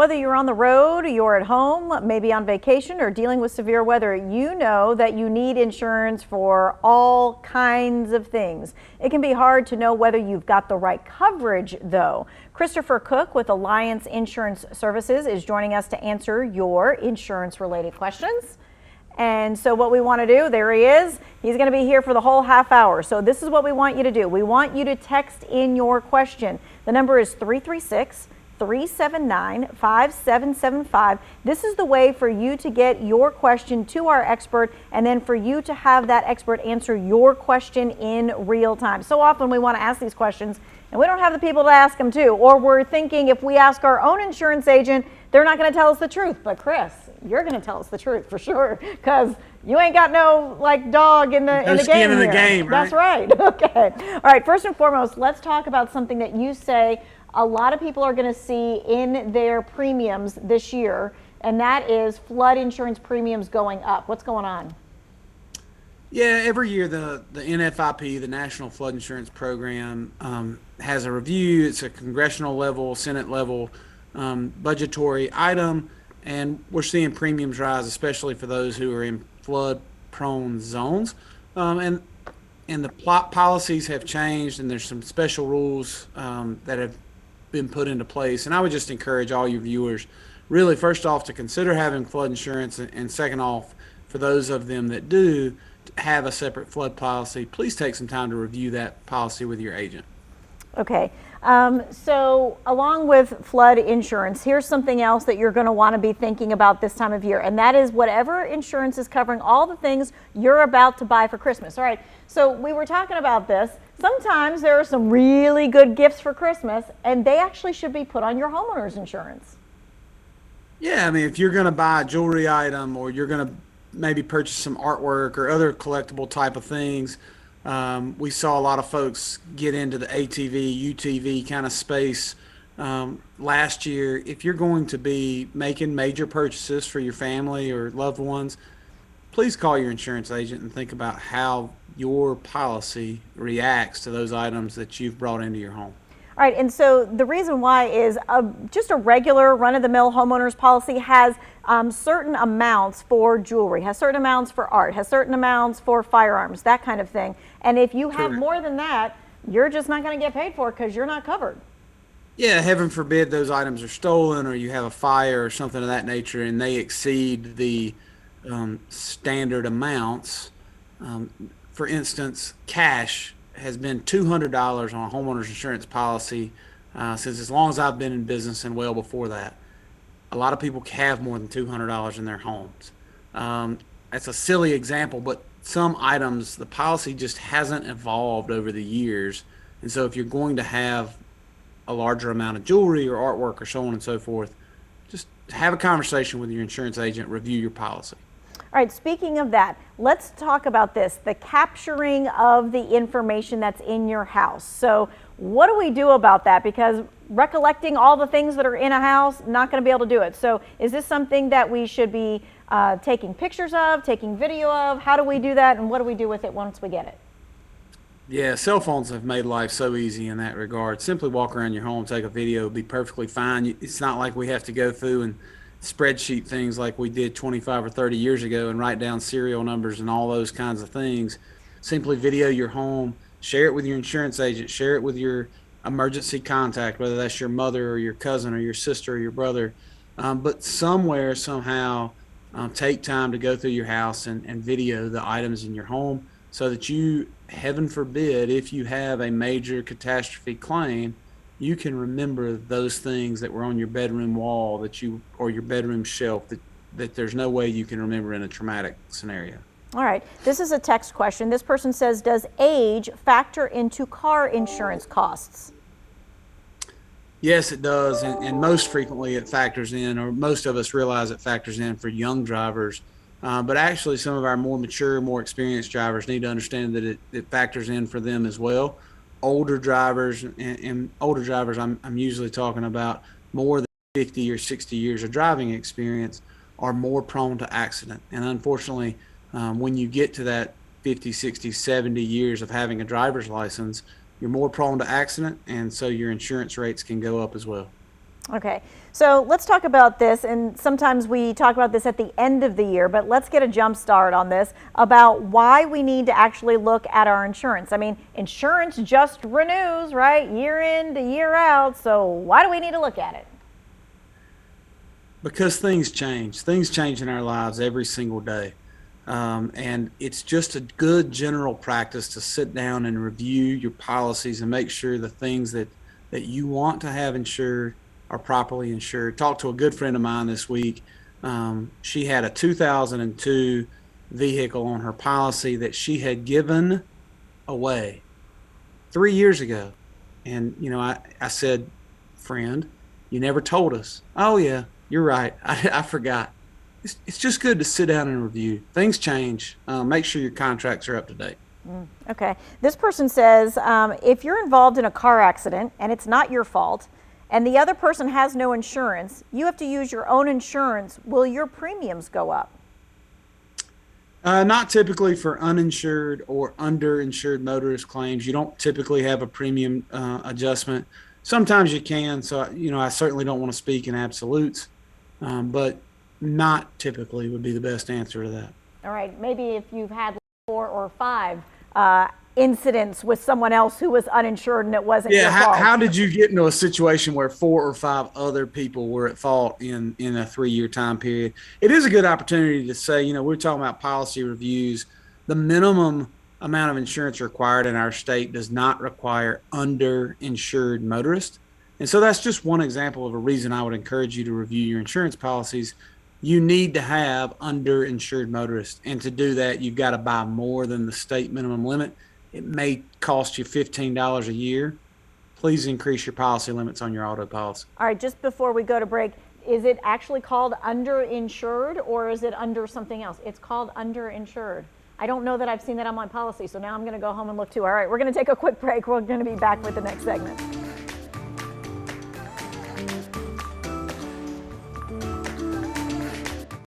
Whether you're on the road, you're at home, maybe on vacation, or dealing with severe weather, you know that you need insurance for all kinds of things. It can be hard to know whether you've got the right coverage, though. Christopher Cook with Alliance Insurance Services is joining us to answer your insurance-related questions. And so what we want to do, there he is. He's going to be here for the whole half hour. So this is what we want you to do. We want you to text in your question. The number is 336-379-5775. This is the way for you to get your question to our expert and then for you to have that expert answer your question in real time. So often we want to ask these questions and we don't have the people to ask them to, or we're thinking if we ask our own insurance agent, they're not going to tell us the truth. But Chris, you're going to tell us the truth for sure, because you ain't got no dog in the game. No skin in the game, right? That's right. Okay. All right. First and foremost, let's talk about something that you say a lot of people are going to see in their premiums this year, and that is flood insurance premiums going up. What's going on? Yeah, every year the NFIP, the National Flood Insurance Program, has a review. It's a congressional level, Senate level budgetary item, and we're seeing premiums rise, especially for those who are in flood-prone zones. And the policies have changed, and there's some special rules that have been put into place. And I would just encourage all your viewers, really, first off, to consider having flood insurance, and second off, for those of them that do have a separate flood policy, please take some time to review that policy with your agent. Okay. So along with flood insurance, here's something else that you're going to want to be thinking about this time of year, and that is whatever insurance is covering all the things you're about to buy for Christmas. All right. So we were talking about this. Sometimes there are some really good gifts for Christmas, and they actually should be put on your homeowner's insurance. Yeah, I mean, if you're going to buy a jewelry item, or you're going to maybe purchase some artwork or other collectible type of things, we saw a lot of folks get into the ATV, UTV kind of space last year. If you're going to be making major purchases for your family or loved ones, please call your insurance agent and think about how your policy reacts to those items that you've brought into your home. All right, and so the reason why is just a regular run-of-the-mill homeowners policy has certain amounts for jewelry, has certain amounts for art, has certain amounts for firearms, that kind of thing. And if you have more than that, you're just not going to get paid for it because you're not covered. Yeah, heaven forbid those items are stolen, or you have a fire or something of that nature and they exceed the standard amounts. For instance, cash has been $200 on a homeowner's insurance policy since as long as I've been in business, and well before that. A lot of people have more than $200 in their homes. That's a silly example, but some items, the policy just hasn't evolved over the years. And so if you're going to have a larger amount of jewelry or artwork or so on and so forth, just have a conversation with your insurance agent, review your policy. All right, speaking of that, let's talk about this, the capturing of the information that's in your house. So what do we do about that? Because recollecting all the things that are in a house, not going to be able to do it. So is this something that we should be taking pictures of, taking video of? How do we do that, and what do we do with it once we get it? Yeah, cell phones have made life so easy in that regard. Simply walk around your home, take a video, it'll be perfectly fine. It's not like we have to go through and spreadsheet things like we did 25 or 30 years ago and write down serial numbers and all those kinds of things. Simply video your home, share it with your insurance agent, share it with your emergency contact, whether that's your mother or your cousin or your sister or your brother. But somewhere, somehow, take time to go through your house and video the items in your home so that you, heaven forbid, if you have a major catastrophe claim, you can remember those things that were on your bedroom wall or your bedroom shelf that there's no way you can remember in a traumatic scenario. All right, this is a text question. This person says, does age factor into car insurance costs? Yes, it does, and most frequently it factors in, or most of us realize it factors in for young drivers. But actually some of our more mature, more experienced drivers need to understand that it factors in for them as well. Older drivers, and older drivers I'm usually talking about more than 50 or 60 years of driving experience, are more prone to accident. And unfortunately, when you get to that 50, 60, 70 years of having a driver's license, you're more prone to accident, and so your insurance rates can go up as well. Okay, so let's talk about this, and sometimes we talk about this at the end of the year, but let's get a jump start on this about why we need to actually look at our insurance. I mean, insurance just renews, right? Year in to year out, so why do we need to look at it? Because things change. Things change in our lives every single day. And it's just a good general practice to sit down and review your policies and make sure the things that you want to have insured are properly insured. Talked to a good friend of mine this week. She had a 2002 vehicle on her policy that she had given away 3 years ago. And, I said, friend, you never told us. Oh, yeah, you're right. I forgot. It's just good to sit down and review. Things change. Make sure your contracts are up to date. Okay. This person says, if you're involved in a car accident and it's not your fault and the other person has no insurance, you have to use your own insurance. Will your premiums go up? Not typically for uninsured or underinsured motorist claims. You don't typically have a premium adjustment. Sometimes you can. So, I certainly don't want to speak in absolutes, but not typically would be the best answer to that. All right. Maybe if you've had 4 or 5 incidents with someone else who was uninsured and it wasn't your fault. How did you get into a situation where 4 or 5 other people were at fault in a 3-year time period? It is a good opportunity to say, we're talking about policy reviews. The minimum amount of insurance required in our state does not require underinsured motorists. And so that's just one example of a reason I would encourage you to review your insurance policies. You need to have underinsured motorists. And to do that, you've got to buy more than the state minimum limit. It may cost you $15 a year. Please increase your policy limits on your auto policy. All right, just before we go to break, is it actually called underinsured or is it under something else? It's called underinsured. I don't know that I've seen that on my policy, so now I'm going to go home and look too. All right, we're going to take a quick break. We're going to be back with the next segment.